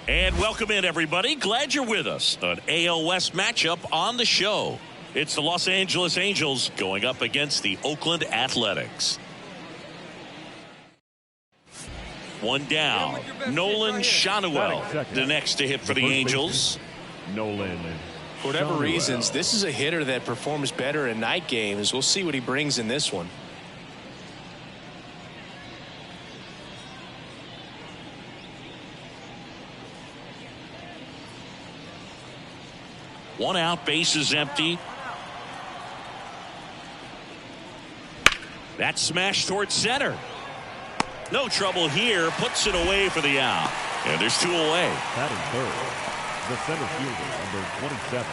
And welcome in, everybody. Glad you're with us. An AL West matchup on the show. It's the Los Angeles Angels going up against the Oakland Athletics. One down. Nolan Schanuel, the next to hit for the Angels. Nolan. For whatever reasons, this is a hitter that performs better in night games. We'll see what he brings in this one. One out, base is empty. That smash towards center. No trouble here. Puts it away for the out. And there's two away. Batting third, the center fielder, number 27.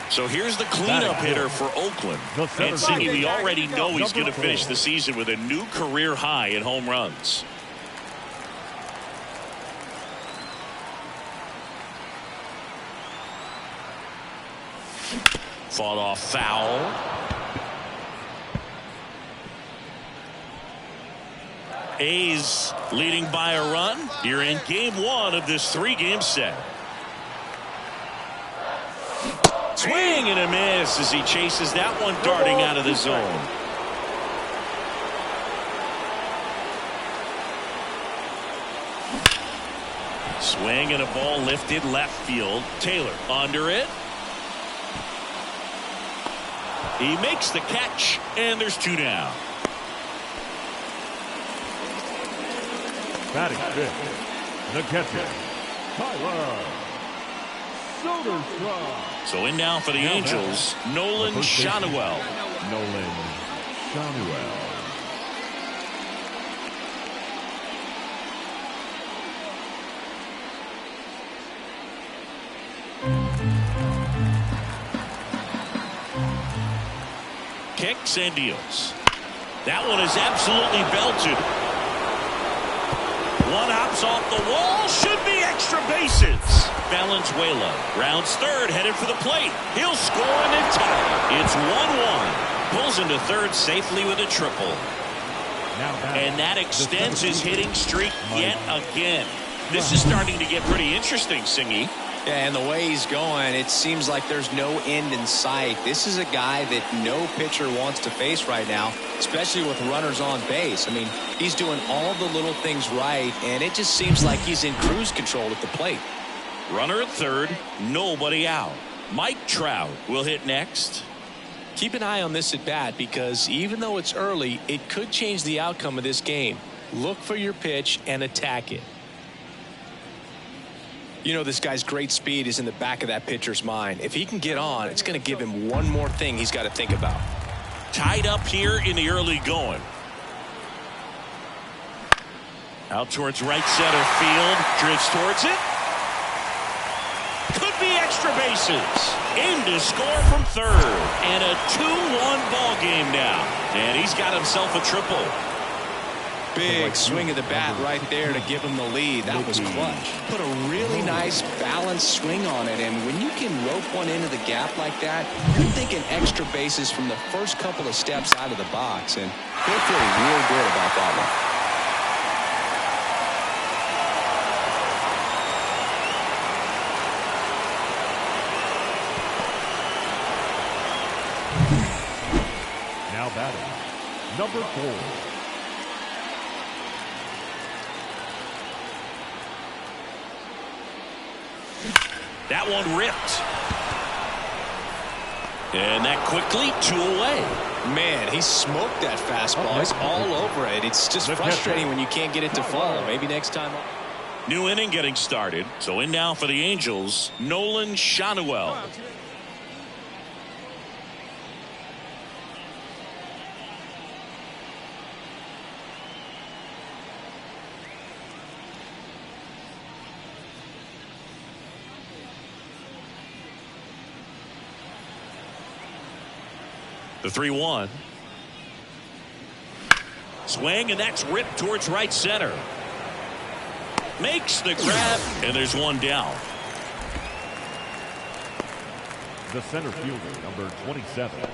So here's the cleanup hitter for Oakland. And Siggy, we already know he's going to finish the season with a new career high in home runs. Fought off foul. A's leading by a run. You're in game one of this three-game set. Swing and a miss as he chases that one darting out of the zone. Swing and a ball lifted left field. Taylor under it. He makes the catch, and there's two down. Batting fifth, the catcher, Tyler Soderstrom. So in now for the Angels, Nolan Schanuel. Nolan Schanuel. Kicks and deals. That one is absolutely belted. One hops off the wall. Should be extra bases. Valenzuela rounds third, headed for the plate. He'll score and then tie. It's 1-1. Pulls into third safely with a triple. And that extends his hitting streak yet again. This is starting to get pretty interesting, Singy. Yeah, and the way he's going, it seems like there's no end in sight. This is a guy that no pitcher wants to face right now, especially with runners on base. I mean, he's doing all the little things right, and it just seems like he's in cruise control at the plate. Runner at third, nobody out. Mike Trout will hit next. Keep an eye on this at bat because even though it's early, it could change the outcome of this game. Look for your pitch and attack it. You know, this guy's great speed is in the back of that pitcher's mind. If he can get on, it's going to give him one more thing he's got to think about. Tied up here in the early going. Out towards right center field. Drifts towards it. Could be extra bases. In to score from third. And a 2-1 ball game now. And he's got himself a triple. Big swing of the bat right there to give him the lead. That was clutch. Put a really nice balanced swing on it, and when you can rope one into the gap like that, you're thinking extra bases from the first couple of steps out of the box, and he'll feel real good about that one. Now batting, number 4. That one ripped. And that quickly 2 away. Man, he smoked that fastball. He's all over it. It's just frustrating when you can't get it to fall. Maybe next time. New inning getting started. So in now for the Angels, Nolan Schanuel. The 3-1. Swing, and that's ripped towards right center. Makes the grab, and there's one down. The center fielder, number 27.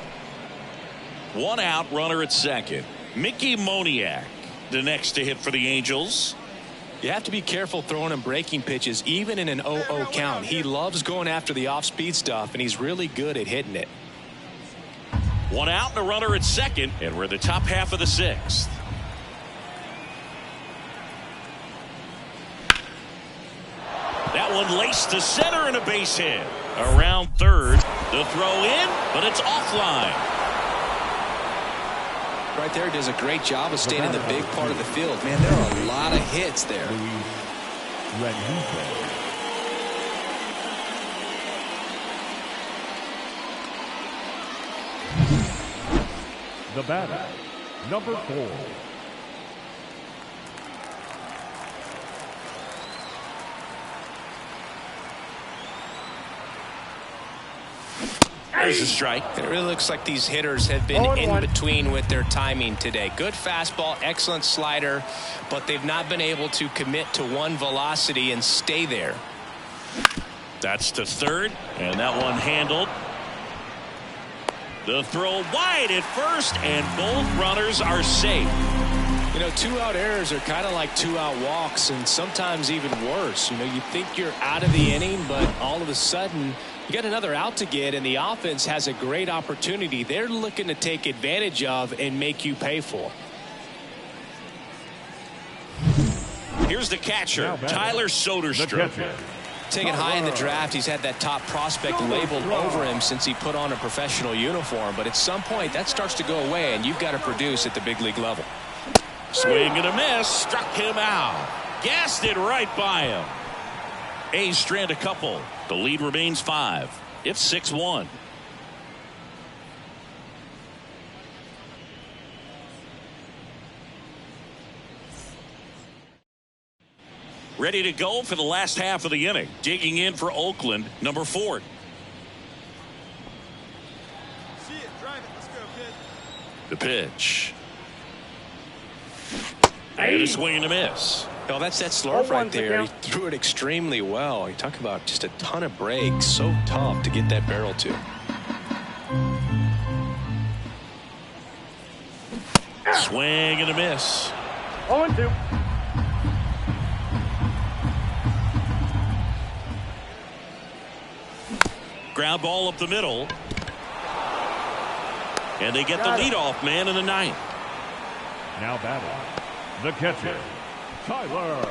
One out, runner at second. Mickey Moniak, the next to hit for the Angels. You have to be careful throwing him breaking pitches, even in an 0-0 count. He loves going after the off-speed stuff, and he's really good at hitting it. One out and a runner at second, and we're in the top half of the sixth. That one laced to center and a base hit. Around third, the throw in, but it's offline. Right there, does a great job of staying in the big part of the field. Man, there are a lot of hits there. The batter, number 4. There's a strike. It really looks like these hitters have been in between with their timing today. Good fastball, excellent slider, but they've not been able to commit to one velocity and stay there. That's to third, and that one handled. The throw wide at first, and both runners are safe. You know, 2-out errors are kind of like 2-out walks, and sometimes even worse. You know, you think you're out of the inning, but all of a sudden you got another out to get, and the offense has a great opportunity they're looking to take advantage of and make you pay for. Here's the catcher, Tyler Soderstrom. Taken high in the draft, he's had that top prospect labeled over him since he put on a professional uniform, but at some point that starts to go away, and you've got to produce at the big league level. Swing and a miss, struck him out. Gassed it right by him. A's strand a couple. The lead remains 5. It's 6-1. Ready to go for the last half of the inning. Digging in for Oakland, number 4. See it, drive it. Let's go, kid. The pitch. And a swing and a miss. Oh, that's that slurve right there. He threw it extremely well. You talk about just a ton of breaks. So tough to get that barrel to. Swing and a miss. 0-2. Ground ball up the middle. And they get the leadoff man in the 9th. Now batting, the catcher, Tyler.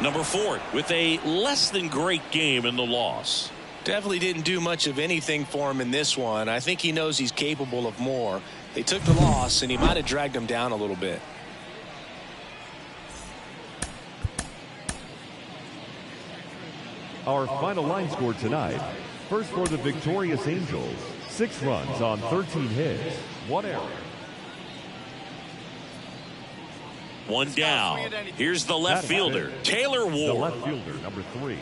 Number 4 with a less than great game in the loss. Definitely didn't do much of anything for him in this one. I think he knows he's capable of more. They took the loss, and he might have dragged him down a little bit. Our final line score tonight. First for the victorious Angels, 6 runs on 13 hits, 1 error. One down. Here's the left fielder, Taylor Ward. The left fielder, number 3,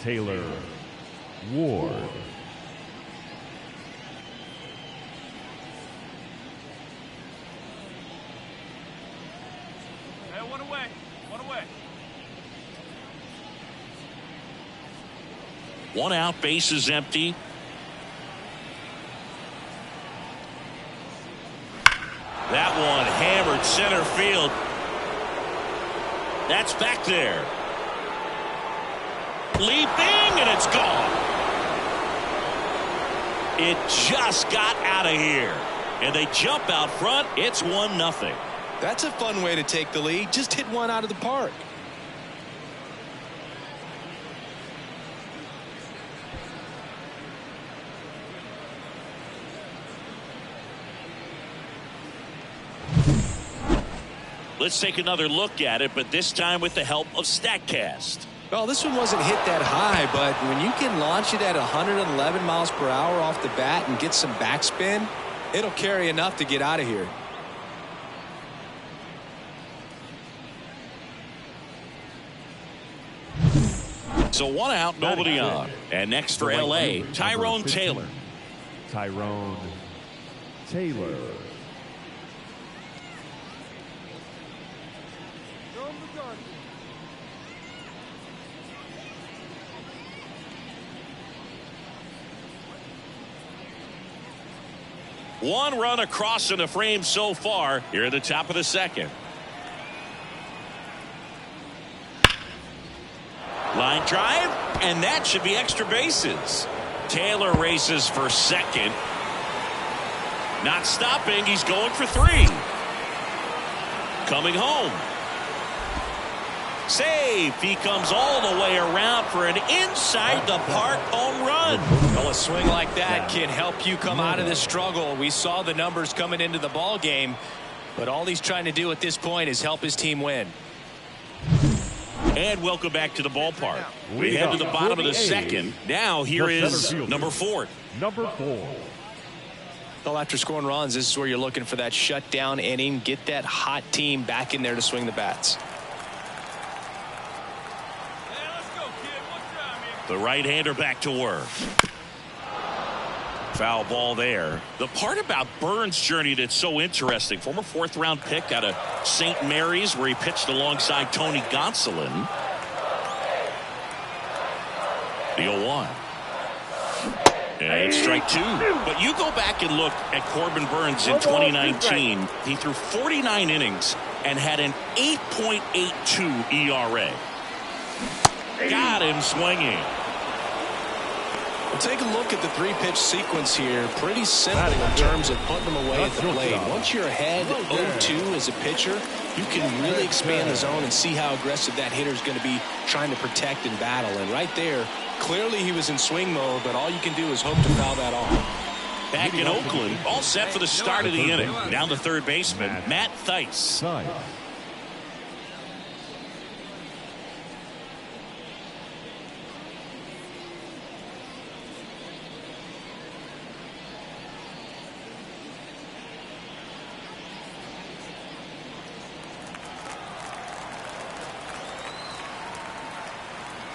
Taylor Ward. Hey, one away. One away. 1 out, base is empty. That one hammered center field. That's back there. Leaping, and it's gone. It just got out of here. And they jump out front. It's 1-0. That's a fun way to take the lead. Just hit one out of the park. Let's take another look at it, but this time with the help of StatCast. Well, this one wasn't hit that high, but when you can launch it at 111 miles per hour off the bat and get some backspin, it'll carry enough to get out of here. So 1 out, nobody on. And next for L.A., Tyrone Taylor. Tyrone Taylor. One run across in the frame so far here at the top of the second. Line drive, and that should be extra bases. Taylor races for second. Not stopping. He's going for 3. Coming home. Save. He comes all the way around for an inside the park home run. Well, a swing like that can help you come out of this struggle. We saw the numbers coming into the ball game, but all he's trying to do at this point is help his team win. And welcome back to the ballpark. We head to the bottom of the second. Now here is number 4. Number 4. Well, after scoring runs, this is where you're looking for that shutdown inning. Get that hot team back in there to swing the bats. The right-hander back to work. Foul ball there. The part about Burns' journey that's so interesting, former 4th-round pick out of St. Mary's where he pitched alongside Tony Gonsolin. The 0-1. And strike 2. But you go back and look at Corbin Burns in 2019. He threw 49 innings and had an 8.82 ERA. Got him swinging. Well, take a look at the 3-pitch sequence here. Pretty simple in terms of putting them away at the plate. Once you're ahead 0-2 as a pitcher, you can really expand the zone and see how aggressive that hitter is going to be trying to protect and battle. And right there, clearly he was in swing mode, but all you can do is hope to foul that off. Back in Oakland, all set for the start of the inning. Down the third baseman, Matt Theis.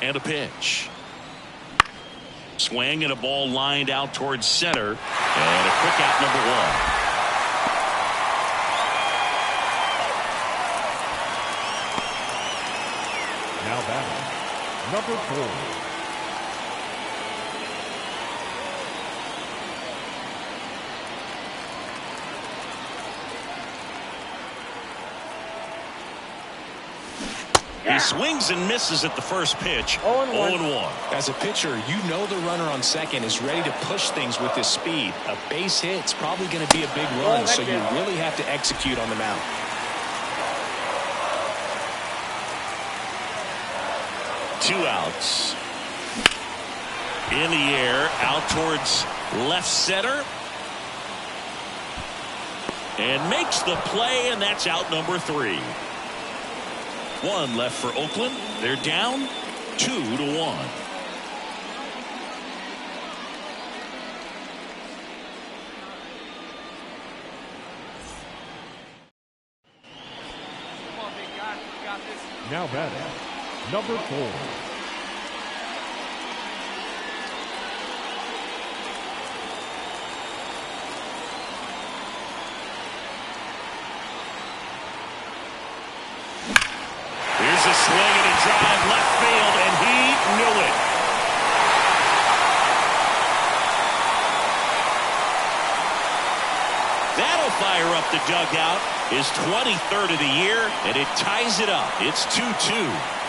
And a pitch. Swing and a ball lined out towards center. And a quick out, number 1. Now batting, number 4. He swings and misses at the first pitch. 0-1. As a pitcher, you know the runner on second is ready to push things with his speed. A base hit's probably going to be a big run, so you really have to execute on the mound. Two outs. In the air, out towards left center. And makes the play, and that's out number 3. 1 left for Oakland. They're down 2-1. Now batting, number 4. Here's a swing and a drive left field, and he knew it. That'll fire up the dugout. His 23rd of the year, and it ties it up. It's 2-2.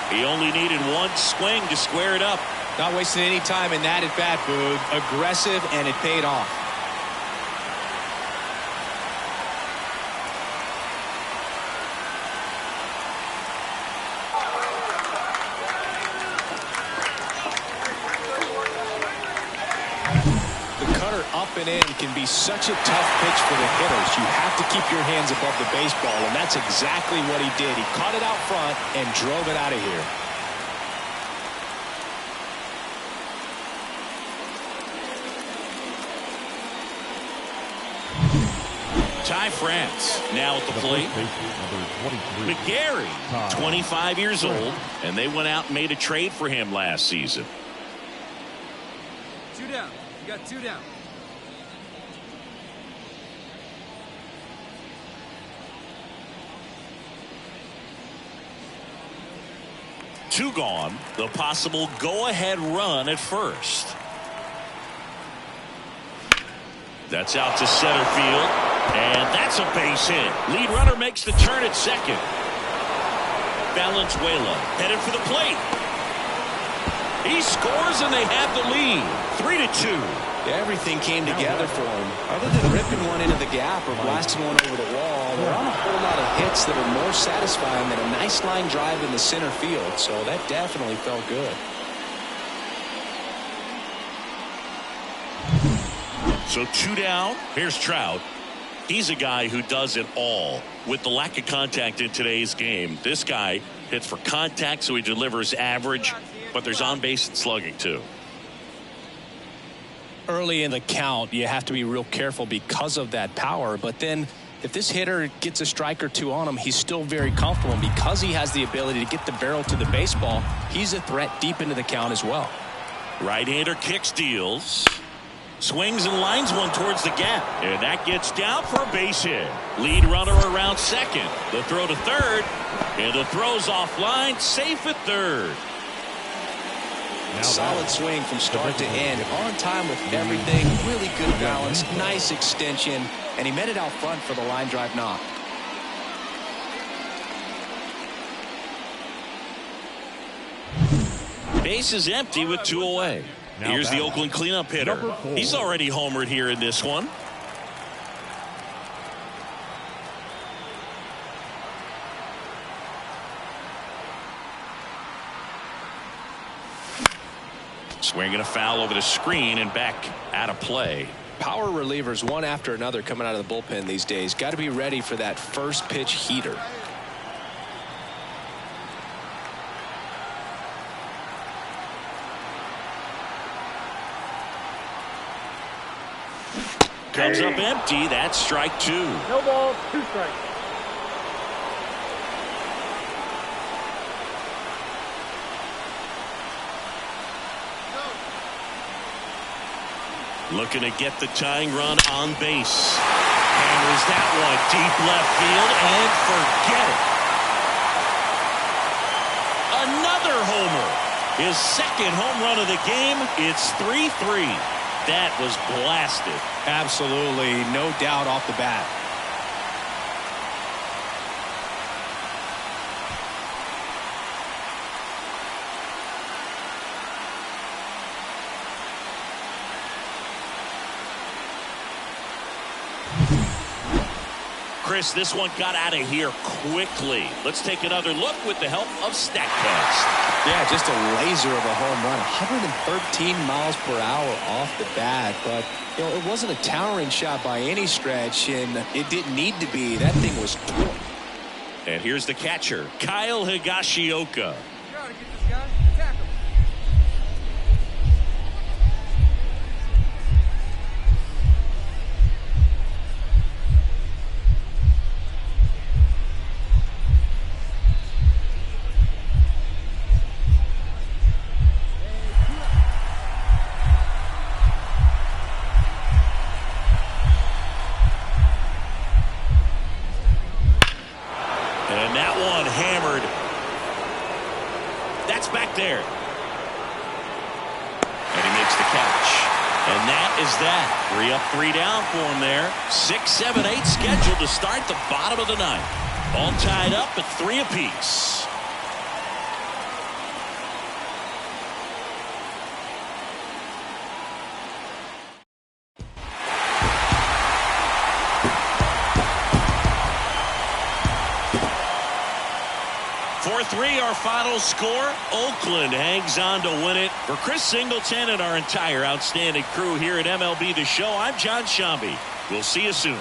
He only needed one swing to square it up. Not wasting any time in that at bat, Boog. Aggressive, and it paid off. Up and in can be such a tough pitch for the hitters. You have to keep your hands above the baseball, and that's exactly what he did. He caught it out front and drove it out of here. Ty France now at the plate. McGarry, 25 years old, and they went out and made a trade for him last season. 2 down. You got 2 down. Two gone. The possible go-ahead run at first. That's out to center field, and that's a base hit. Lead runner makes the turn at second. Valenzuela headed for the plate. He scores and they have the lead. 3-2. Everything came together for him. Other than ripping one into the gap or blasting one over the wall, there aren't a whole lot of hits that are more satisfying than a nice line drive in the center field. So that definitely felt good. So 2 down. Here's Trout. He's a guy who does it all. With the lack of contact in today's game, this guy hits for contact, so he delivers average, but there's on base and slugging too. Early in the count, you have to be real careful because of that power. But then if this hitter gets a strike or two on him, he's still very comfortable. And because he has the ability to get the barrel to the baseball, he's a threat deep into the count as well. Right-hander kicks, deals. Swings and lines one towards the gap. And that gets down for a base hit. Lead runner around second. The throw to third. And the throw's offline. Safe at third. Solid swing from start to end. On time with everything. Really good balance. Nice extension. And he met it out front for the line drive knock. Base is empty with 2 away. Here's the Oakland cleanup hitter. He's already homered here in this one. Swinging a foul over the screen and back out of play. Power relievers one after another coming out of the bullpen these days. Got to be ready for that first pitch heater. Comes up empty. That's strike 2. No ball, 2 strikes. Looking to get the tying run on base. Hammers that one deep left field and forget it. Another homer. His second home run of the game. It's 3-3. That was blasted. Absolutely, no doubt off the bat. Chris, this one got out of here quickly. Let's take another look with the help of StatCast. Yeah, just a laser of a home run. 113 miles per hour off the bat. But, you know, it wasn't a towering shot by any stretch, and it didn't need to be. That thing was torn. And here's the catcher, Kyle Higashioka. You gotta get this guy. Attack him. And that one hammered. That's back there. And he makes the catch. And that is that. 3 up, 3 down for him there. 6, 7, 8 scheduled to start the bottom of the ninth. All tied up at 3 apiece. Our final score. Oakland hangs on to win it. For Chris Singleton and our entire outstanding crew here at MLB The Show, I'm John Shambi. We'll see you soon.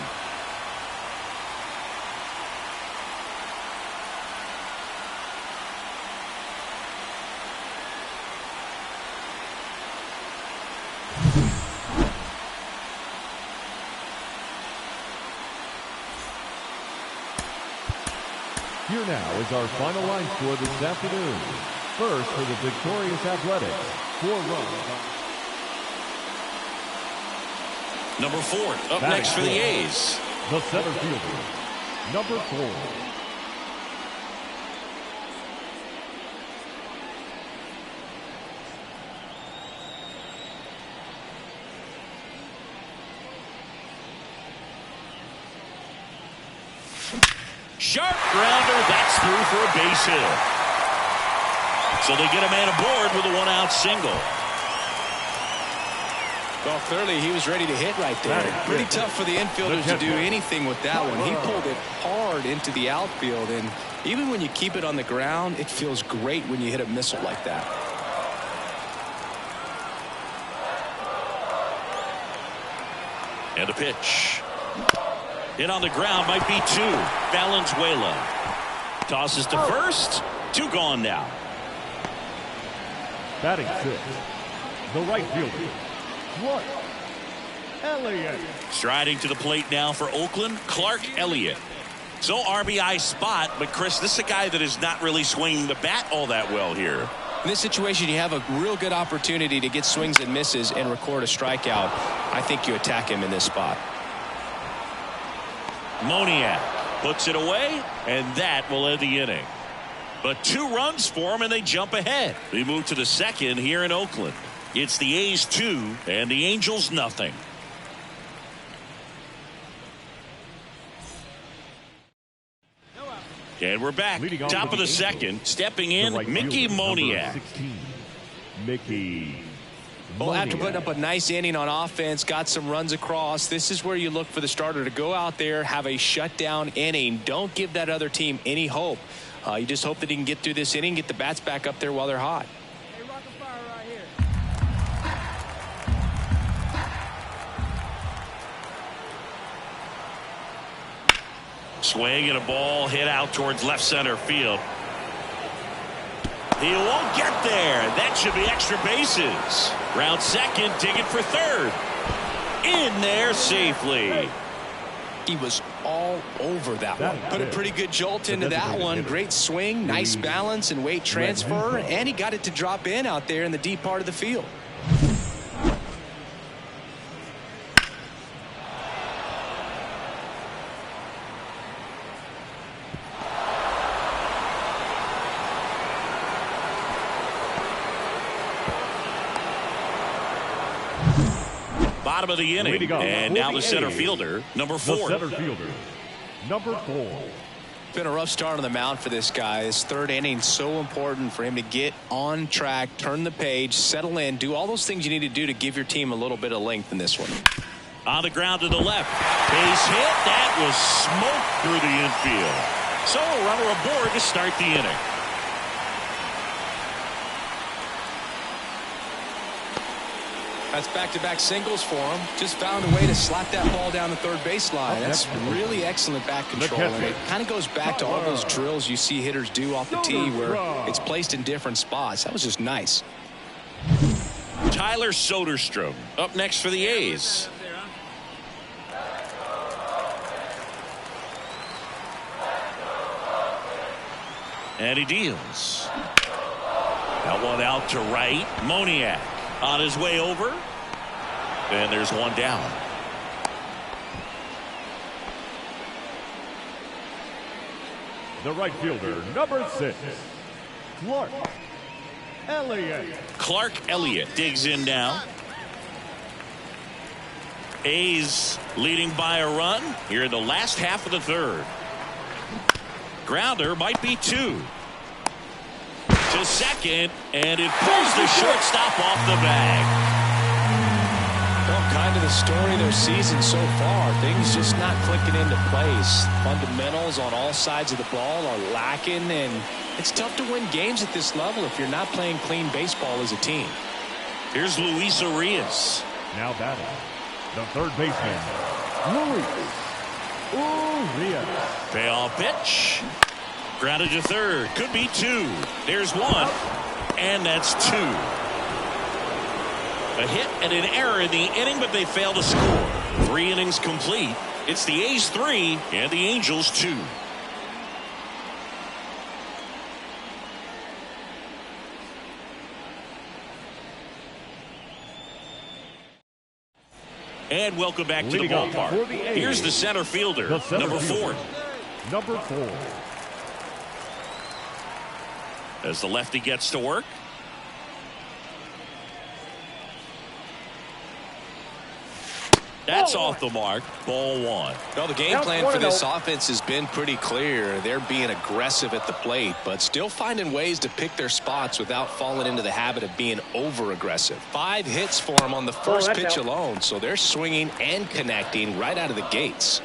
Here now is our final line score this afternoon. First for the victorious Athletics, 4 runs. Number 4 up next for the A's. The center fielder, number 4. Sharp grounder. That's through for a base hit. So they get a man aboard with a one-out single. Well, clearly he was ready to hit right there. Pretty tough for the infielders to do anything with that one. He pulled it hard into the outfield, and even when you keep it on the ground, it feels great when you hit a missile like that. And a pitch. Hit on the ground, might be two. Valenzuela tosses to first. Two gone now. Batting six, the right fielder, Clark Elliott. Striding to the plate now for Oakland, Clark Elliott. So RBI spot, but Chris, this is a guy that is not really swinging the bat all that well here. In this situation, you have a real good opportunity to get swings and misses and record a strikeout. I think you attack him in this spot. Moniak puts it away, and that will end the inning. But 2 runs for him, and they jump ahead. We move to the second here in Oakland. It's the A's 2 and the Angels nothing. And we're back. Top of the second. Stepping in, Mickey Moniak. Mickey. Well, after putting up a nice inning on offense, got some runs across, this is where you look for the starter to go out there, have a shutdown inning. Don't give that other team any hope. You just hope that he can get through this inning, get the bats back up there while they're hot. Hey, rock a fire right here. Swing and a ball hit out towards left center field. He won't get there. That should be extra bases. Round second, digging for third. In there safely. He was all over that one. Put a pretty good jolt into that one. Great swing, nice balance and weight transfer, and he got it to drop in out there in the deep part of the field. Bottom of the inning, and now the center fielder, number 4. The center fielder, number 4. Been a rough start on the mound for this guy. His third inning, so important for him to get on track, turn the page, settle in, do all those things you need to do to give your team a little bit of length in this one. On the ground to the left. Base hit. That was smoked through the infield. So a runner aboard to start the inning. That's back-to-back singles for him. Just found a way to slap that ball down the third baseline. That's really excellent back control. And it kind of goes back to all those drills you see hitters do off the tee where it's placed in different spots. That was just nice. Tyler Soderstrom up next for the A's. And he deals. That one out to right. Moniak on his way over. And there's one down. The right fielder, number 6, Clark Elliott. Clark Elliott digs in now. A's leading by a run here in the last half of the third. Grounder might be 2. To second, and it pulls the shortstop off the bag. Well, kind of the story of their season so far. Things just not clicking into place. Fundamentals on all sides of the ball are lacking, and it's tough to win games at this level if you're not playing clean baseball as a team. Here's Luis Urias. Now batting, the third baseman, Luis Urias. Payoff pitch. Grounded to third. Could be 2. There's 1. And that's 2. A hit and an error in the inning, but they fail to score. 3 innings complete. It's the A's 3 and the Angels 2. And welcome back to the ballpark. Here's the center fielder, number 4. Number 4. As the lefty gets to work. That's off the mark. Ball one. Well, the game plan for this offense has been pretty clear. They're being aggressive at the plate, but still finding ways to pick their spots without falling into the habit of being over-aggressive. 5 hits for them on the first pitch alone, so they're swinging and connecting right out of the gates.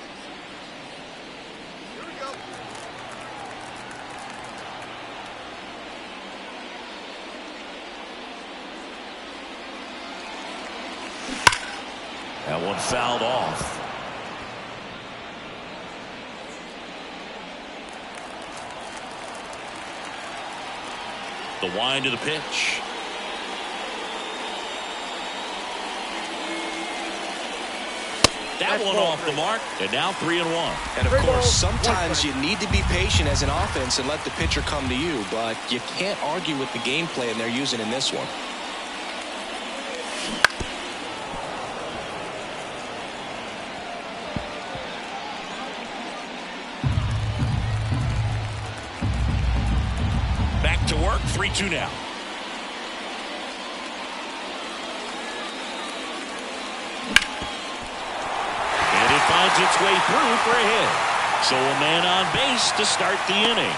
That one fouled off. The wind of the pitch. That one off the mark, and now 3-1. And of course, sometimes you need to be patient as an offense and let the pitcher come to you, but you can't argue with the game plan they're using in this one. To work, 3-2 now. And it finds its way through for a hit. So a man on base to start the inning.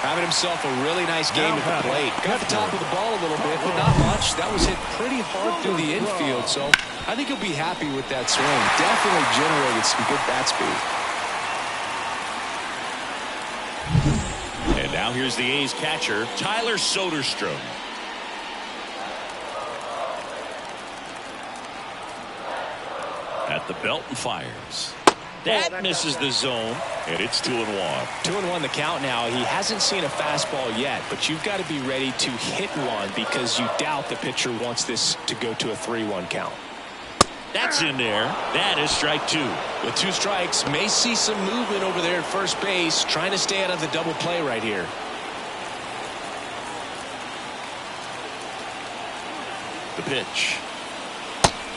Having himself a really nice game at the plate. Got the top of the ball a little bit, but not much. That was hit pretty hard through the infield, so I think he'll be happy with that swing. Definitely generated some good bat speed. And now here's the A's catcher, Tyler Soderstrom. At the belt and fires. That misses the zone, and it's 2-1. 2-1 the count now. He hasn't seen a fastball yet, but you've got to be ready to hit one because you doubt the pitcher wants this to go to a 3-1 count. That's in there. That is strike 2. With 2 strikes, may see some movement over there at first base, trying to stay out of the double play right here. The pitch.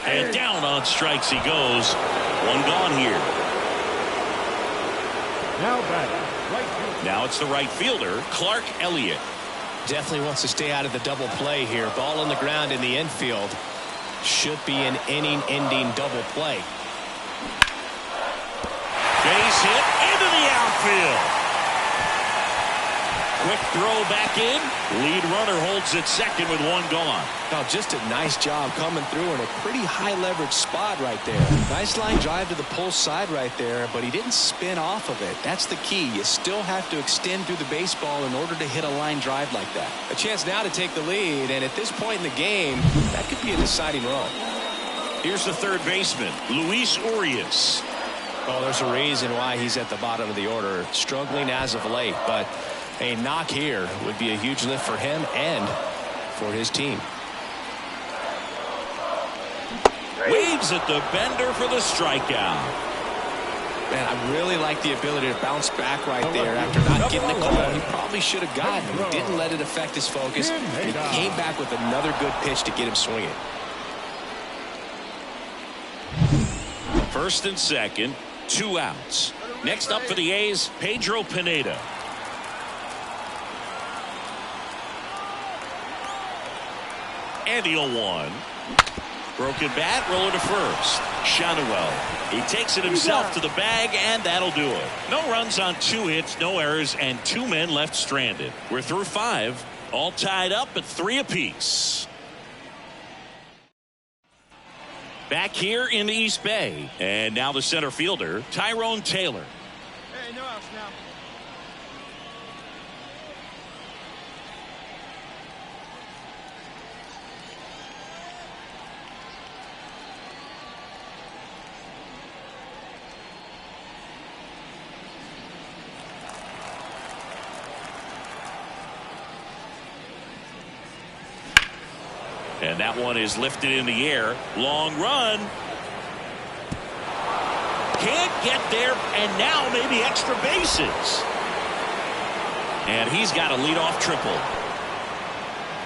And down on strikes he goes. One gone here. Now it's the right fielder, Clark Elliott. Definitely wants to stay out of the double play here. Ball on the ground in the infield. Should be an inning-ending double play. Base hit into the outfield. Quick throw back in. Lead runner holds at second with 1 gone. Now just a nice job coming through in a pretty high leverage spot right there. Nice line drive to the pull side right there, but he didn't spin off of it. That's the key. You still have to extend through the baseball in order to hit a line drive like that. A chance now to take the lead, and at this point in the game, that could be a deciding run. Here's the third baseman, Luis Urias. Well, there's a reason why he's at the bottom of the order. Struggling as of late, but a knock here would be a huge lift for him and for his team. Waves at the bender for the strikeout. Man, I really like the ability to bounce back right there after not getting the call he probably should have gotten. He didn't let it affect his focus, and he came back with another good pitch to get him swinging. First and second, 2 outs. Next up for the A's, Pedro Pineda. And he'll 1. Broken bat, roller to first. Shanuel. He takes it himself to the bag, and that'll do it. No runs on 2 hits, no errors, and 2 men left stranded. We're through 5, all tied up at 3 apiece. Back here in the East Bay, and now the center fielder, Tyrone Taylor. Hey, no outs now. And that one is lifted in the air. Long run. Can't get there, and now maybe extra bases. And he's got a leadoff triple.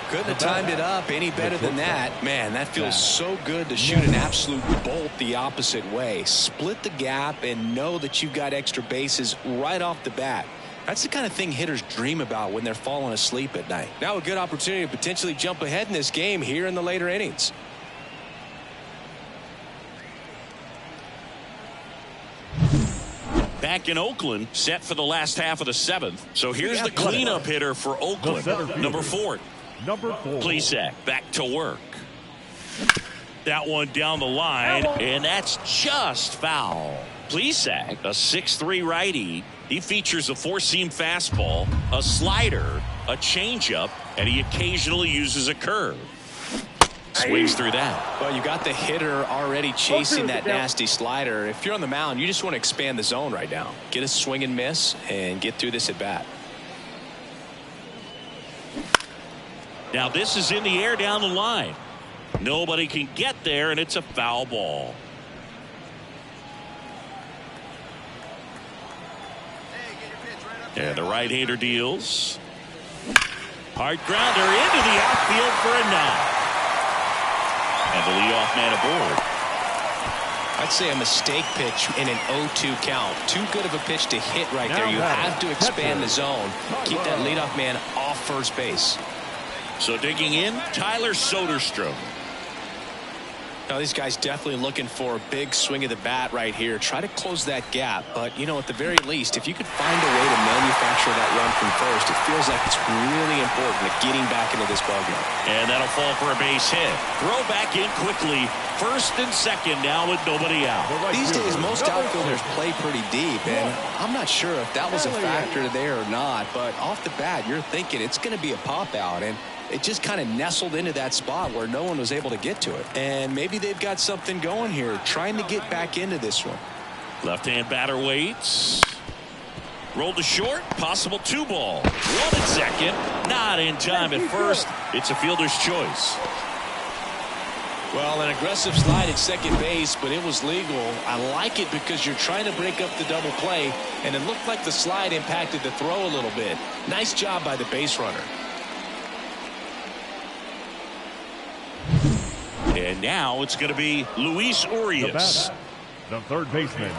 Couldn't have timed it up any better than that. Man, that feels so good to shoot an absolute bolt the opposite way. Split the gap and know that you've got extra bases right off the bat. That's the kind of thing hitters dream about when they're falling asleep at night. Now a good opportunity to potentially jump ahead in this game here in the later innings. back in Oakland, set for the last half of the 7th. So here's the cleanup hitter for Oakland, number 4. Plesac back to work. That one down the line, and that's just foul. Plesac, a 6'3" righty. He features a 4-seam fastball, a slider, a changeup, and he occasionally uses a curve. Swings through that. Well, you got the hitter already chasing that nasty slider. If you're on the mound, you just want to expand the zone right now. Get a swing and miss and get through this at bat. Now this is in the air down the line. Nobody can get there, and it's a foul ball. And the right-hander deals. Hard grounder into the outfield for a knock. And the leadoff man aboard. I'd say a mistake pitch in an 0-2 count. Too good of a pitch to hit right there. You have to expand the zone. Keep that leadoff man off first base. So digging in, Tyler Soderstrom. Now these guys definitely looking for a big swing of the bat right here. Try to close that gap. But, you know, at the very least, if you could find a way to manufacture that run from first, it feels like it's really important at getting back into this ballgame. And that'll fall for a base hit. Throw back in quickly. First and second now with nobody out. These days, most outfielders play pretty deep, and I'm not sure if that was a factor there or not. But off the bat, you're thinking it's going to be a pop out, and it just kind of nestled into that spot where no one was able to get to it. And maybe they've got something going here, trying to get back into this one. Left-hand batter waits. Rolled to short, possible 2-ball. 1 at second, not in time at first. It's a fielder's choice. Well, an aggressive slide at second base, but it was legal. I like it because you're trying to break up the double play, and it looked like the slide impacted the throw a little bit. Nice job by the base runner. And now it's going to be Luis Urias. The third baseman,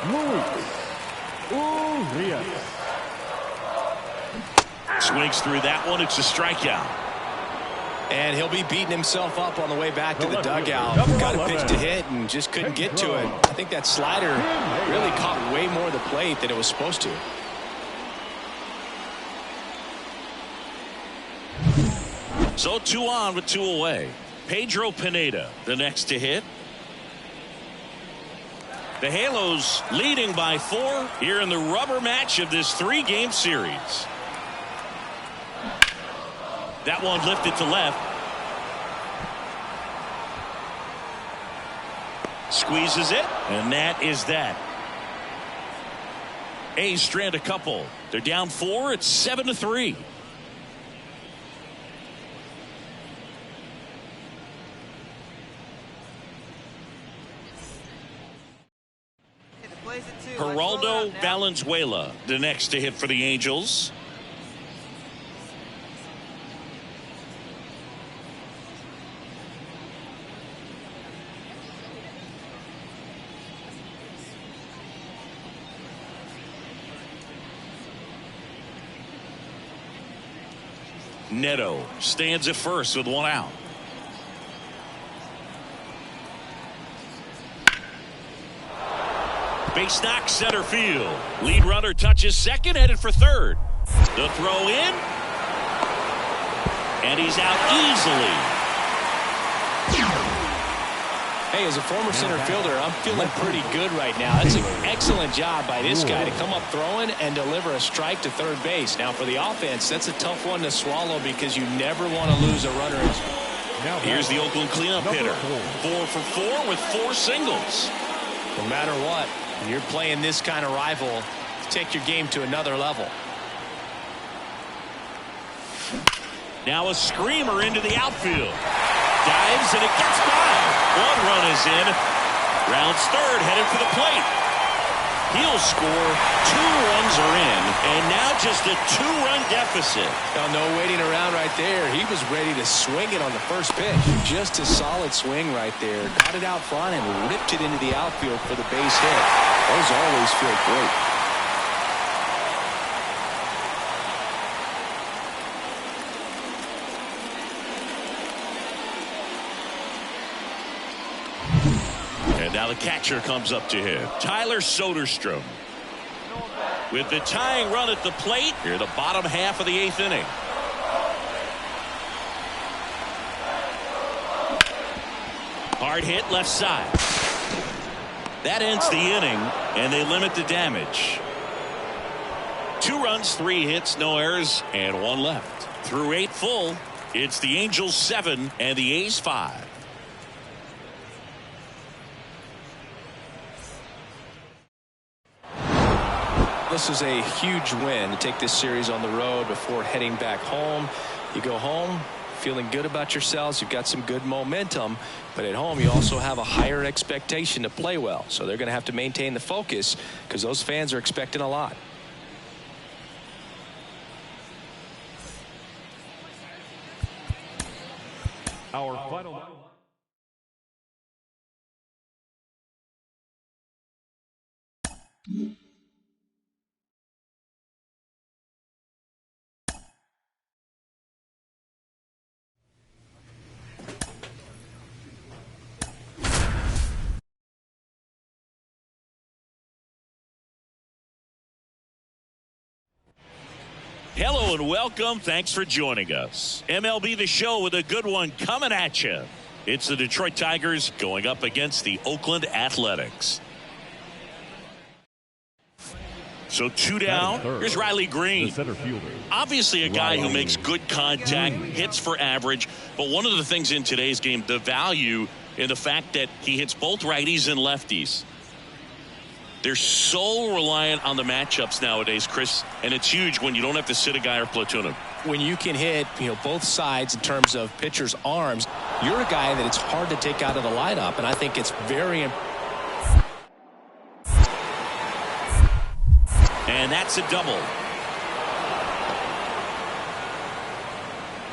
Luis Urias. Swings through that one. It's a strikeout. And he'll be beating himself up on the way back to the dugout. Got a pitch to hit and just couldn't get to it. I think that slider really caught way more of the plate than it was supposed to. So 2 on with 2 away. Pedro Pineda, the next to hit. The Halos leading by 4 here in the rubber match of this 3-game series. That one lifted to left. Squeezes it, and that is that. A's strand a couple. They're down 4. It's 7-3. Geraldo Valenzuela, the next to hit for the Angels. Neto stands at first with 1 out. Base knock center field. Lead runner touches second, headed for third. The throw in. And he's out easily. Hey, as a former center fielder, I'm feeling pretty good right now. That's an excellent job by this guy to come up throwing and deliver a strike to third base. Now, for the offense, that's a tough one to swallow because you never want to lose a runner. Here's the Oakland cleanup hitter. 4 for 4 with 4 singles. No matter what, when you're playing this kind of rival, take your game to another level. Now a screamer into the outfield. Dives and it gets by. 1 run is in. Rounds third, headed for the plate. He'll score. 2 runs are in, and now just a 2-run deficit. Now, no waiting around right there. He was ready to swing it on the first pitch. Just a solid swing right there. Got it out front and ripped it into the outfield for the base hit. Those always feel great. And now the catcher comes up to him. Tyler Soderstrom. With the tying run at the plate, here the bottom half of the 8th inning. Hard hit left side. That ends the inning, and they limit the damage. 2 runs, 3 hits, no errors, and 1 left. Through 8 full, it's the Angels 7 and the A's 5. This is a huge win to take this series on the road before heading back home. You go home feeling good about yourselves. You've got some good momentum, but at home you also have a higher expectation to play well. So they're going to have to maintain the focus because those fans are expecting a lot. Our final. Hello and welcome. Thanks for joining us. MLB The Show with a good one coming at you. It's the Detroit Tigers going up against the Oakland Athletics. So 2 down. Here's Riley Green. The center fielder. Obviously a guy who makes good contact, hits for average. But one of the things in today's game, the value in the fact that he hits both righties and lefties. They're so reliant on the matchups nowadays, Chris, and it's huge when you don't have to sit a guy or platoon him. When you can hit, both sides in terms of pitchers' arms, you're a guy that it's hard to take out of the lineup, and I think it's very important. And that's a double.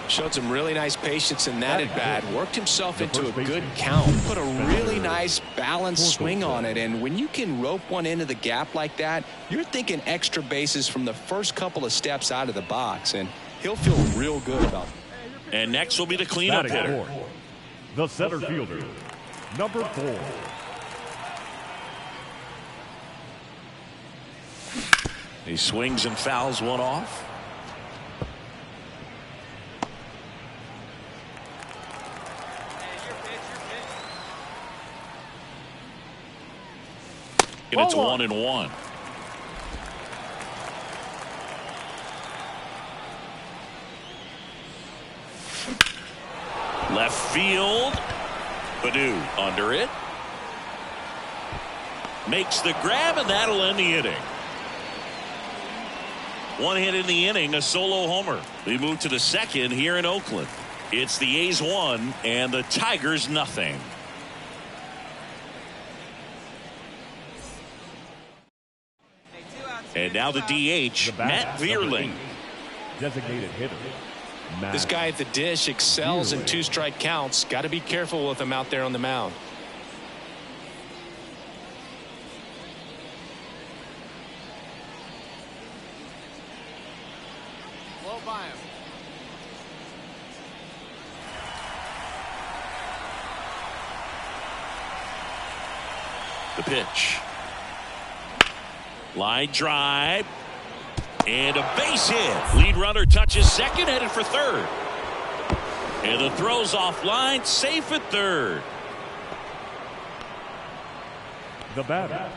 Showed some really nice patience in that at bat. Worked himself into a good count. Put a really nice balanced swing on it. And when you can rope one into the gap like that, you're thinking extra bases from the first couple of steps out of the box. And he'll feel real good about it. And next will be the cleanup hitter. The center fielder, number 4. He swings and fouls one off. And it's 1-1. Left field. Badu under it. Makes the grab, and that'll end the inning. 1 hit in the inning, a solo homer. We move to the second here in Oakland. It's the A's 1 and the Tigers nothing. And now the DH, Matt Vierling. Designated hitter. This guy at the dish excels in 2-strike counts. Got to be careful with him out there on the mound. Blow by him. The pitch. Line drive. And a base hit. Lead runner touches second, headed for third. And the throw's offline, safe at third. The batter.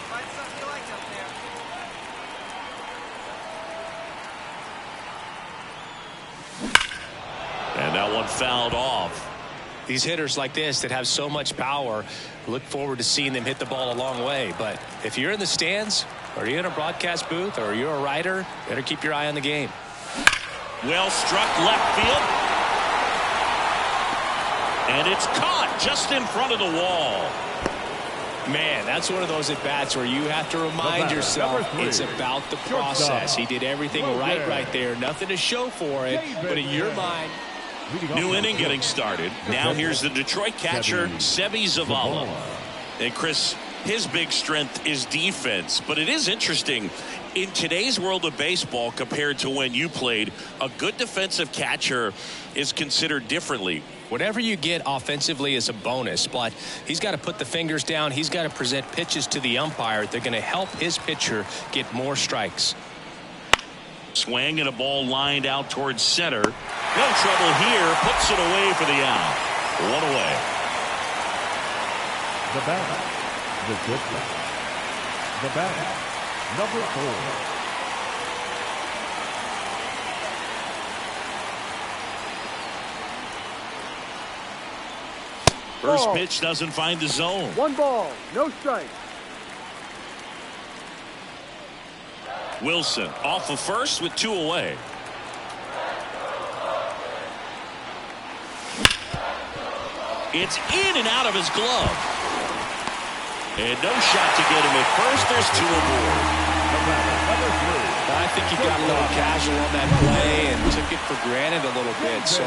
Find something you like up there. And that one fouled off. These hitters like this that have so much power, look forward to seeing them hit the ball a long way. But if you're in the stands, or you're in a broadcast booth, or you're a writer, better keep your eye on the game. Well struck left field. And it's caught just in front of the wall. Man, that's one of those at-bats where you have to remind yourself it's about the process. He did everything right there. Nothing to show for it, but in your mind. New inning getting started. Now here's the Detroit catcher, Sebi Zavala. And Chris, his big strength is defense. But it is interesting. In today's world of baseball, compared to when you played, a good defensive catcher is considered differently. Whatever you get offensively is a bonus, but he's got to put the fingers down. He's got to present pitches to the umpire. They're going to help his pitcher get more strikes. Swing and a ball lined out towards center. No trouble here. Puts it away for the out. One away. The batter, the pitcher. The batter, number 4. First pitch doesn't find the zone. 1 ball, no strike. Wilson off of first with 2 away. It's in and out of his glove. And no shot to get him at first. There's 2 aboard. I think he got a little casual on that play and took it for granted a little bit. So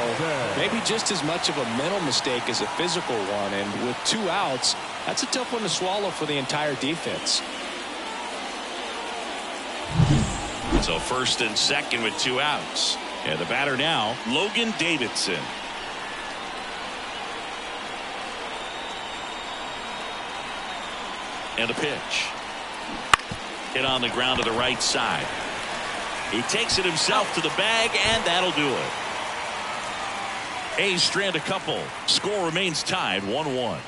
maybe just as much of a mental mistake as a physical one. And with 2 outs, that's a tough one to swallow for the entire defense. So first and second with 2 outs. And the batter now, Logan Davidson. And the pitch. Hit on the ground to the right side. He takes it himself to the bag, and that'll do it. A's strand a couple. Score remains tied 1-1.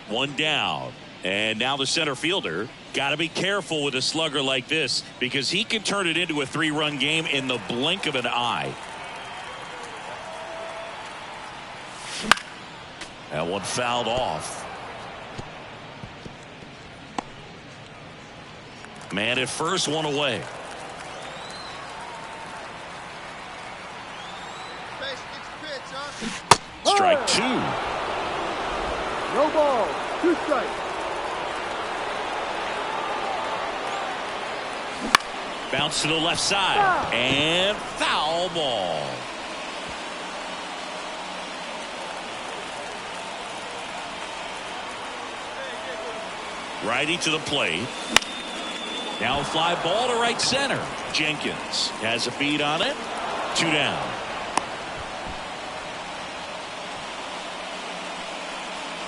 One down. And now the center fielder. Got to be careful with a slugger like this because he can turn it into a 3-run game in the blink of an eye. That one fouled off. Man at first, 1 away. Strike 2. No ball, 2 strikes. Bounce to the left side. And foul ball. Righty to the plate. Now a fly ball to right center. Jenkins has a beat on it. 2 down.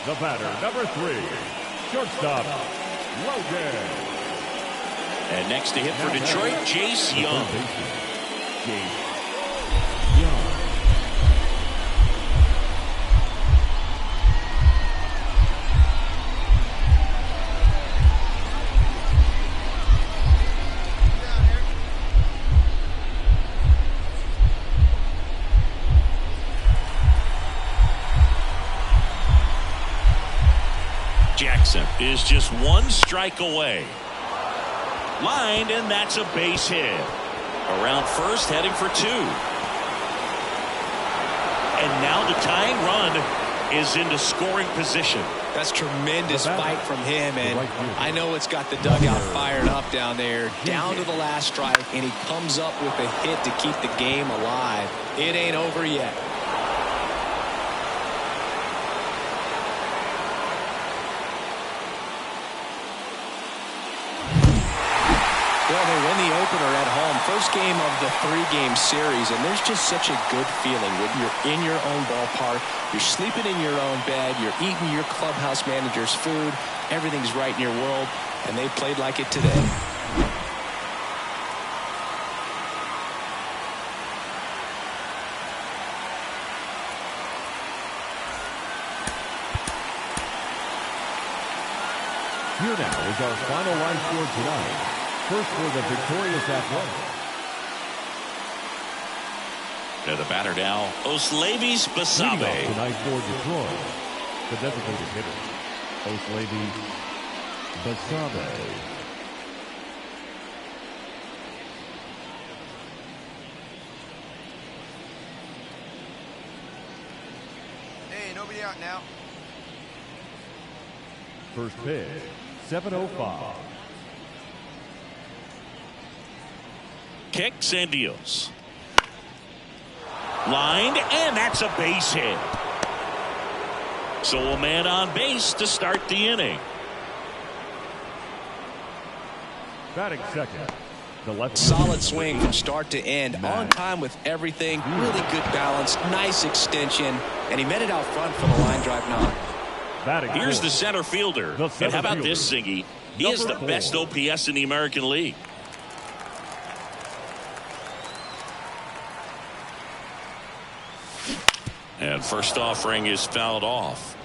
The batter, number 3, shortstop, Logan. And next to hit for Detroit, Jace Young. Jackson is just 1 strike away. Lined, and that's a base hit. Around first, heading for 2. And now the tying run is into scoring position. That's tremendous fight from him, and I know it's got the dugout fired up down there. Down to the last strike, and he comes up with a hit to keep the game alive. It ain't over yet. Well, they win the opener at home. First game of the 3-game series, and there's just such a good feeling when you're in your own ballpark, you're sleeping in your own bed, you're eating your clubhouse manager's food, everything's right in your world, and they played like it today. Here now is our final line score tonight. First for the victorious Athletics. To the batter now, Oslevis Basabe. Tonight for Detroit, the designated hitter, Oslevis Basabe. Hey, nobody out now. First pitch, 7:05. Kicks and deals. Lined, and that's a base hit. So a man on base to start the inning. Batting second, the left. Solid swing from start to end. On time with everything. Really good balance. Nice extension. And he met it out front for the line drive knock. Here's the center fielder. And how about this, Ziggy? He has the best OPS in the American League. And first offering is fouled off.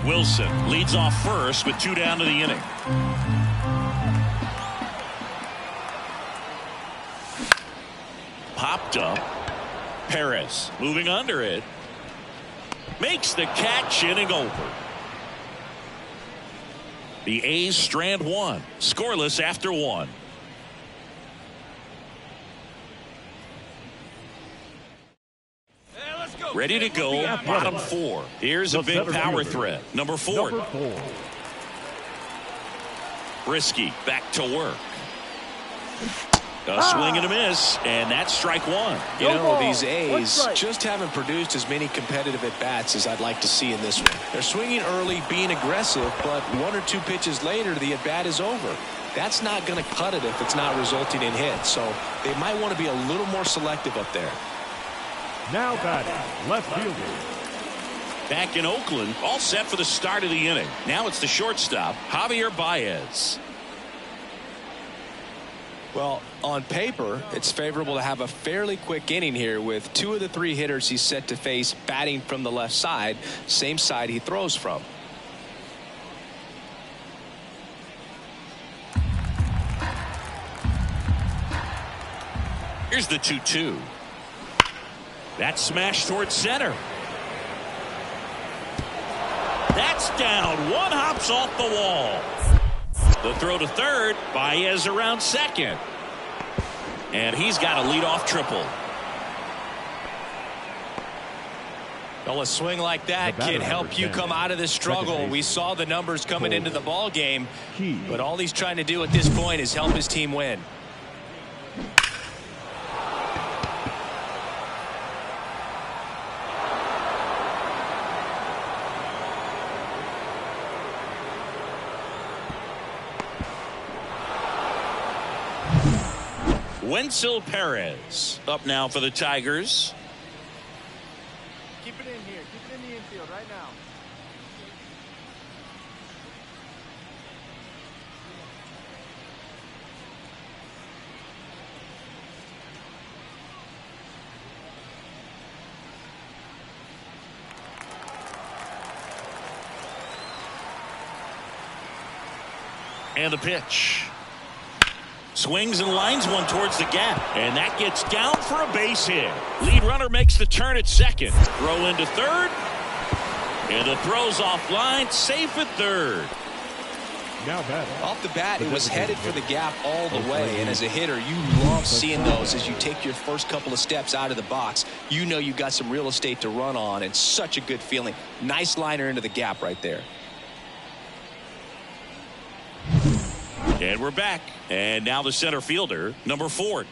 Wilson leads off first with 2 down to the inning. Popped up. Perez moving under it. Makes the catch, inning over. The A's strand 1. Scoreless after 1. Ready to go, bottom 4. Here's a big power threat. Number 4. Brisky back to work. A swing and a miss, and that's strike 1. You know, these A's just haven't produced as many competitive at-bats as I'd like to see in this one. They're swinging early, being aggressive, but 1 or 2 pitches later, the at-bat is over. That's not going to cut it if it's not resulting in hits, so they might want to be a little more selective up there. Now batting, left fielder. Back in Oakland, all set for the start of the inning. Now it's the shortstop, Javier Baez. Well, on paper, it's favorable to have a fairly quick inning here with 2 of the 3 hitters he's set to face batting from the left side, same side he throws from. Here's the 2-2. That smash towards center. That's down. 1 hops off the wall. The throw to third. Baez around second. And he's got a leadoff triple. Well, a swing like that can help you come out of this struggle. We saw the numbers coming into the ball game, but all he's trying to do at this point is help his team win. Wenzel Perez up now for the Tigers. Keep it in here. Keep it in the infield right now. And the pitch. Swings and lines one towards the gap. And that gets down for a base hit. Lead runner makes the turn at second. Throw into third. And the throw's offline. Safe at third. Now batting. Off the bat, it was headed for the gap all the way. And as a hitter, you love seeing those as you take your first couple of steps out of the box. You know you've got some real estate to run on. And such a good feeling. Nice liner into the gap right there. And we're back. And now the center fielder, number 4.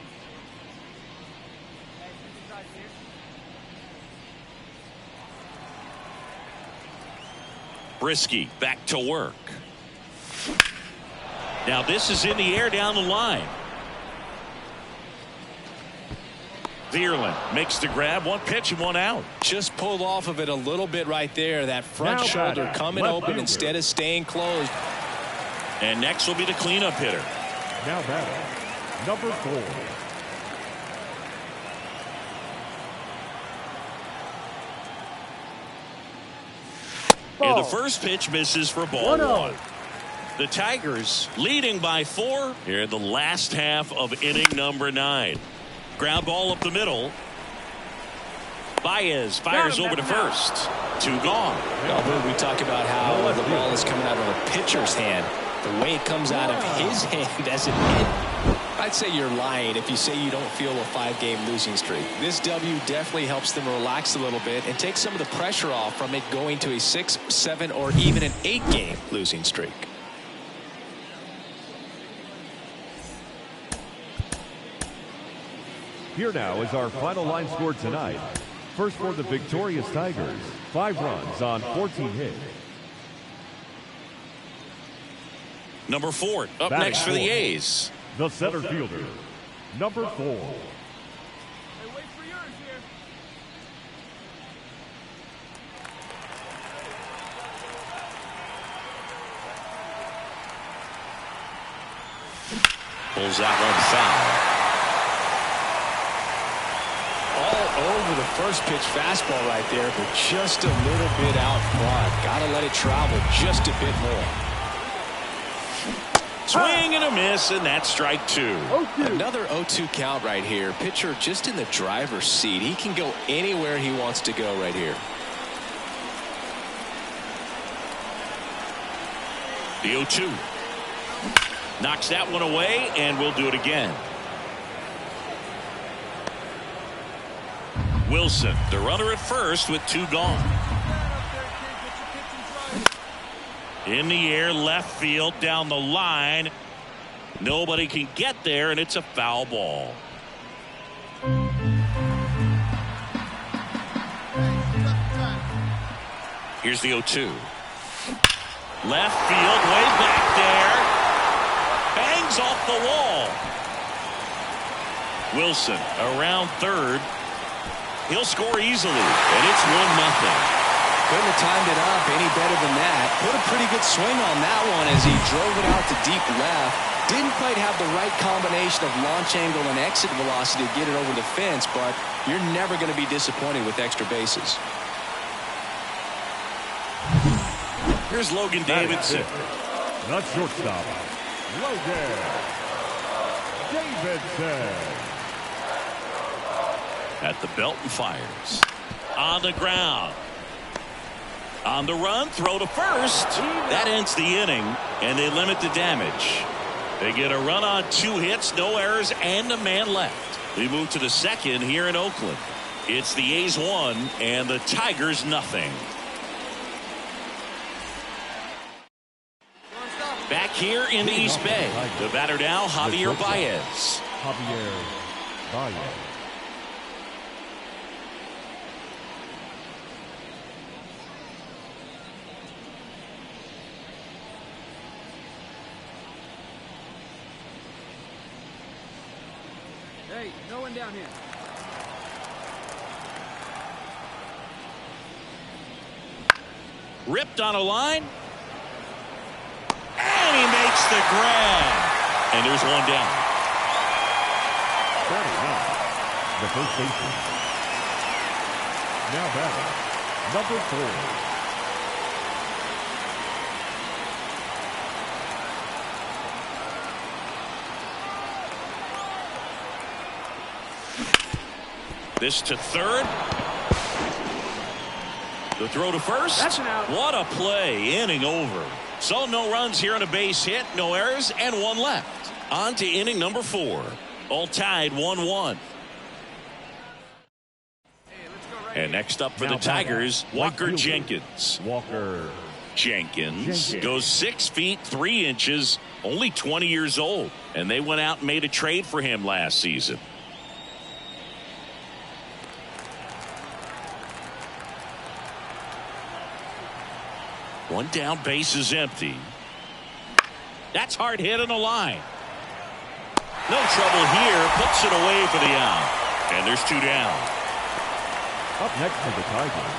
Brisky back to work. Now this is in the air down the line. Vierland makes the grab. 1 pitch and 1 out. Just pulled off of it a little bit right there. That front shoulder coming open instead of staying closed. And next will be the cleanup hitter. Now batting, number 4. And the first pitch misses for ball 1. The Tigers leading by 4 here in the last half of inning number 9. Ground ball up the middle. Baez fires over to first. 2 gone. Well, we talk about how the ball is coming out of a pitcher's hand. The way it comes out of his hand as it hit, I'd say you're lying if you say you don't feel a 5-game losing streak. This W definitely helps them relax a little bit and take some of the pressure off from it going to a 6, 7, or even an 8-game losing streak. Here now is our final line score tonight. First for the victorious Tigers, 5 runs on 14 hits. Number 4 up Batting next for the fourth. A's. The center fielder, number 4. Hey, wait for yours here. Pulls that one foul. All over the first pitch fastball right there, but just a little bit out front. Got to let it travel just a bit more. Swing and a miss, and that's strike 2. Another 0-2 count right here. Pitcher just in the driver's seat. He can go anywhere he wants to go right here. The 0-2. Knocks that one away, and we'll do it again. Wilson, the runner at first with 2 gone. In the air, left field, down the line. Nobody can get there, and it's a foul ball. Here's the 0-2. Left field, way back there. Bangs off the wall. Wilson around third. He'll score easily, and it's 1-0. Couldn't have timed it up any better than that. Put a pretty good swing on that one as he drove it out to deep left. Didn't quite have the right combination of launch angle and exit velocity to get it over the fence, but you're never going to be disappointed with extra bases. Here's Logan Davidson. The shortstop, Logan Davidson. At the belt and fires. On the ground. On the run, throw to first. That ends the inning, and they limit the damage. They get a run on 2 hits, no errors, and a man left. We move to the second here in Oakland. It's the A's 1 and the Tigers nothing. Back here in the East Bay, the batter now, Javier Baez. Javier Baez. Hey, no one down here. Ripped on a line. And he makes the grab. And there's one down. The first baseman. Now batting, number 4. This to third. The throw to first. That's an out. What a play. Inning over. So no runs here on a base hit, no errors, and 1 left. On to inning number 4. All tied 1-1. And next up for the Tigers, Walker Jenkins. Walker Jenkins goes 6 feet 3 inches, only 20 years old. And they went out and made a trade for him last season. One down, base is empty. That's hard hit on the line. No trouble here, puts it away for the out. And there's 2 down. up next for the Tigers.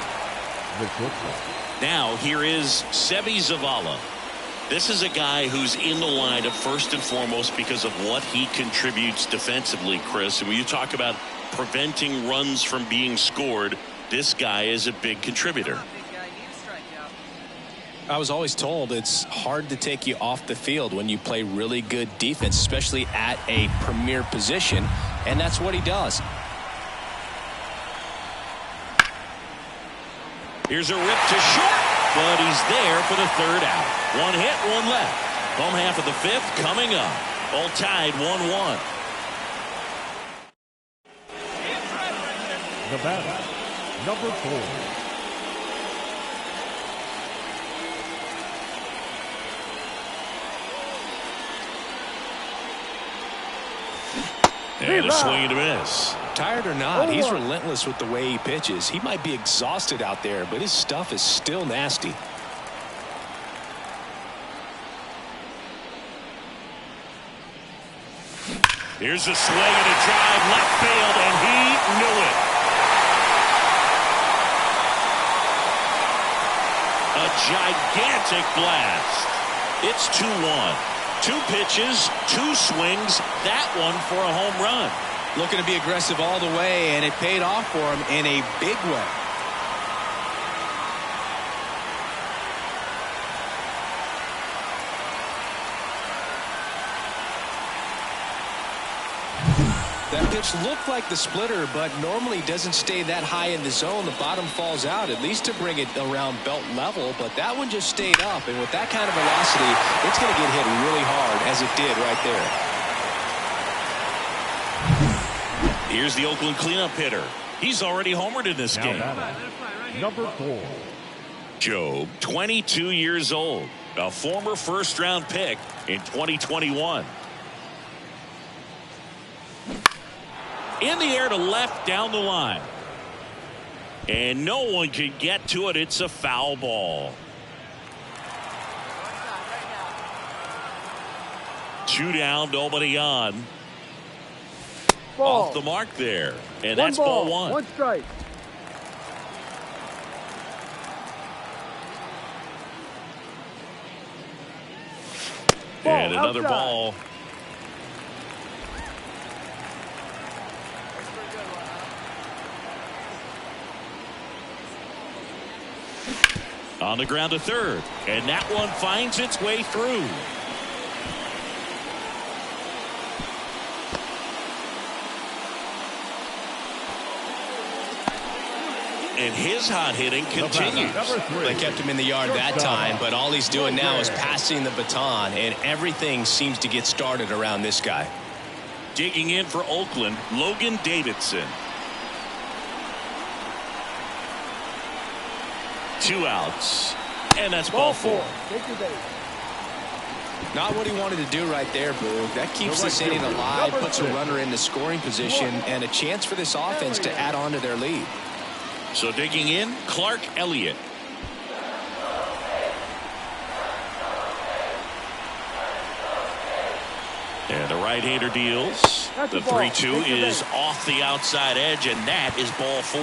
The shortstop. Now here is Sevi Zavala. This is a guy who's in the lineup first and foremost because of what he contributes defensively, Chris. And when you talk about preventing runs from being scored, this guy is a big contributor. I was always told it's hard to take you off the field when you play really good defense, especially at a premier position, and that's what he does. Here's a rip to short, but he's there for the third out. 1 hit, 1 left. Home half of the 5th coming up. All tied 1-1. The batter, number 4. And a swing and a miss. Tired or not, he's relentless with the way he pitches. He might be exhausted out there, but his stuff is still nasty. Here's a swing and a drive, left field, and he knew it. A gigantic blast. It's 2-1. 2 pitches, 2 swings, that one for a home run. Looking to be aggressive all the way, and it paid off for him in a big way. That pitch looked like the splitter, but normally doesn't stay that high in the zone. The bottom falls out, at least to bring it around belt level, but that one just stayed up, and with that kind of velocity, it's going to get hit really hard, as it did right there. Here's the Oakland cleanup hitter. He's already homered in this game. Number 4. Job, 22 years old, a former first-round pick in 2021. In the air to left down the line. And no one can get to it. It's a foul ball. 2 down, nobody on. Ball. Off the mark there. And that's ball 1. 1 strike. And another ball. On the ground to third. And that one finds its way through. And his hot hitting continues. They kept him in the yard that time, but all he's doing now is passing the baton, and everything seems to get started around this guy. Digging in for Oakland, Logan Davidson. 2 outs. And that's ball 4. Not what he wanted to do right there, Boo. That keeps this inning alive, puts a runner into scoring position, and a chance for this offense to add on to their lead. So digging in, Clark Elliott. And the right-hander deals. The 3-2 is off the outside edge, and that is ball 4.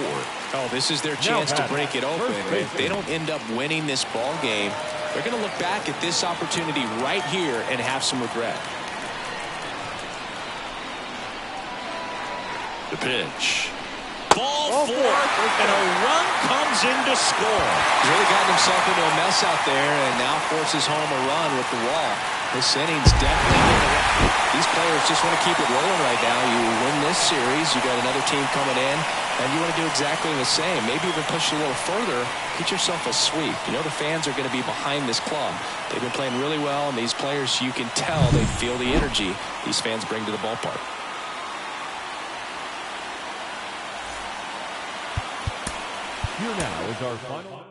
Oh, this is their chance to break it open. If they don't end up winning this ball game, they're going to look back at this opportunity right here and have some regret. The pitch. Ball 4, and a run comes in to score. He's really gotten himself into a mess out there and now forces home a run with the wall. This inning's definitely these players just want to keep it rolling right now. You win this series, you got another team coming in, and you want to do exactly the same. Maybe even push it a little further, get yourself a sweep. You know the fans are going to be behind this club. They've been playing really well, and these players, you can tell they feel the energy these fans bring to the ballpark. Here now is our final.